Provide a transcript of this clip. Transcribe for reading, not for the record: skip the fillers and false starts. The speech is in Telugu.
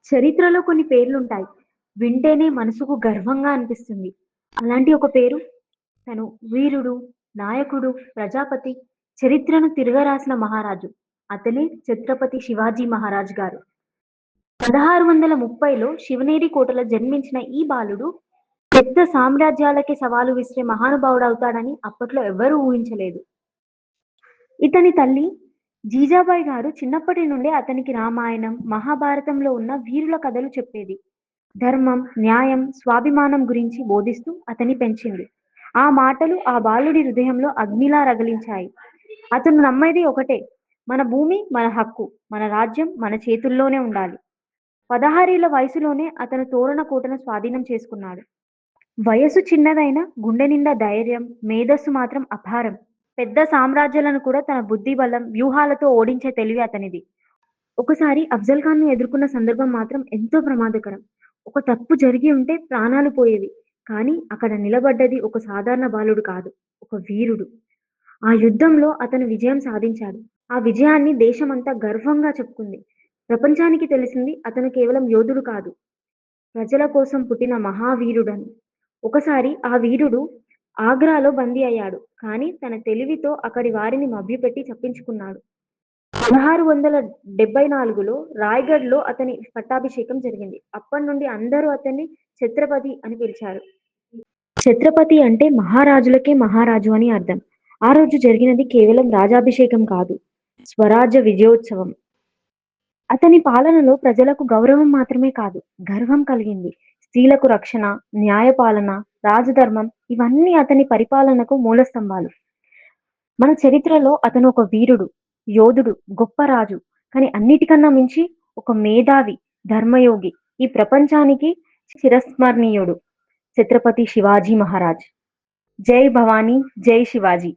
చరిత్రలో కొన్ని పేర్లుంటాయి. వింటేనే మనసుకు గర్వంగా అనిపిస్తుంది. అలాంటి ఒక పేరు తను వీరుడు, నాయకుడు, ప్రజాపతి, చరిత్రను తిరగరాసిన మహారాజు. అతనే ఛత్రపతి శివాజీ మహారాజ్ గారు. 1630లో శివనేరి కోటలో జన్మించిన ఈ బాలుడు పెద్ద సామ్రాజ్యాలకే సవాలు విసిరే మహానుభావుడవుతాడని అప్పట్లో ఎవ్వరూ ఊహించలేదు. ఇతని తల్లి జీజాబాయి గారు చిన్నప్పటి నుండే అతనికి రామాయణం, మహాభారతంలో ఉన్న వీరుల కథలు చెప్పేది. ధర్మం, న్యాయం, స్వాభిమానం గురించి బోధిస్తూ అతన్ని పెంచింది. ఆ మాటలు ఆ బాలుడి హృదయంలో అగ్నిలా రగిలించాయి. అతను నమ్మేది ఒకటే, మన భూమి మన హక్కు, మన రాజ్యం మన చేతుల్లోనే ఉండాలి. 16 వయసులోనే అతను తోరణ కోటను స్వాధీనం చేసుకున్నాడు. వయసు చిన్నదైనా గుండె నిండా ధైర్యం, మేధస్సు మాత్రం అపారం. పెద్ద సామ్రాజ్యాలను కూడా తన బుద్ధి బలం, వ్యూహాలతో ఓడించే తెలివి అతనిది. ఒకసారి అఫ్జల్ ఖాన్‌ను ఎదుర్కొన్న సందర్భం మాత్రం ఎంతో ప్రమాదకరం. ఒక తప్పు జరిగి ఉంటే ప్రాణాలు పోయేవి. కానీ అక్కడ నిలబడ్డది ఒక సాధారణ బాలుడు కాదు, ఒక వీరుడు. ఆ యుద్ధంలో అతను విజయం సాధించాడు. ఆ విజయాన్ని దేశమంతా గర్వంగా చెప్పుకుంది. ప్రపంచానికి తెలిసింది అతను కేవలం యోధుడు కాదు, ప్రజల కోసం పుట్టిన మహావీరుడని. ఒకసారి ఆ వీరుడు ఆగ్రాలో బందీ అయ్యాడు. కానీ తన తెలివితో అక్కడి వారిని మభ్యపెట్టి తప్పించుకున్నాడు. 1674లో రాయ్‌గఢ్‌లో అతని పట్టాభిషేకం జరిగింది. అప్పటి నుండి అందరూ అతన్ని ఛత్రపతి అని పిలిచారు. ఛత్రపతి అంటే మహారాజులకే మహారాజు అని అర్థం. ఆ రోజు జరిగినది కేవలం రాజాభిషేకం కాదు, స్వరాజ్య విజయోత్సవం. అతని పాలనలో ప్రజలకు గౌరవం మాత్రమే కాదు, గర్వం కలిగింది. స్త్రీలకు రక్షణ, న్యాయపాలన, రాజధర్మం ఇవన్నీ అతని పరిపాలనకు మూలస్తంభాలు. మన చరిత్రలో అతను ఒక వీరుడు, యోధుడు, గొప్ప రాజు. కానీ అన్నిటికన్నా మించి ఒక మేధావి, ధర్మయోగి. ఈ ప్రపంచానికి చిరస్మరణీయుడు ఛత్రపతి శివాజీ మహారాజ్. జై భవానీ, జై శివాజీ.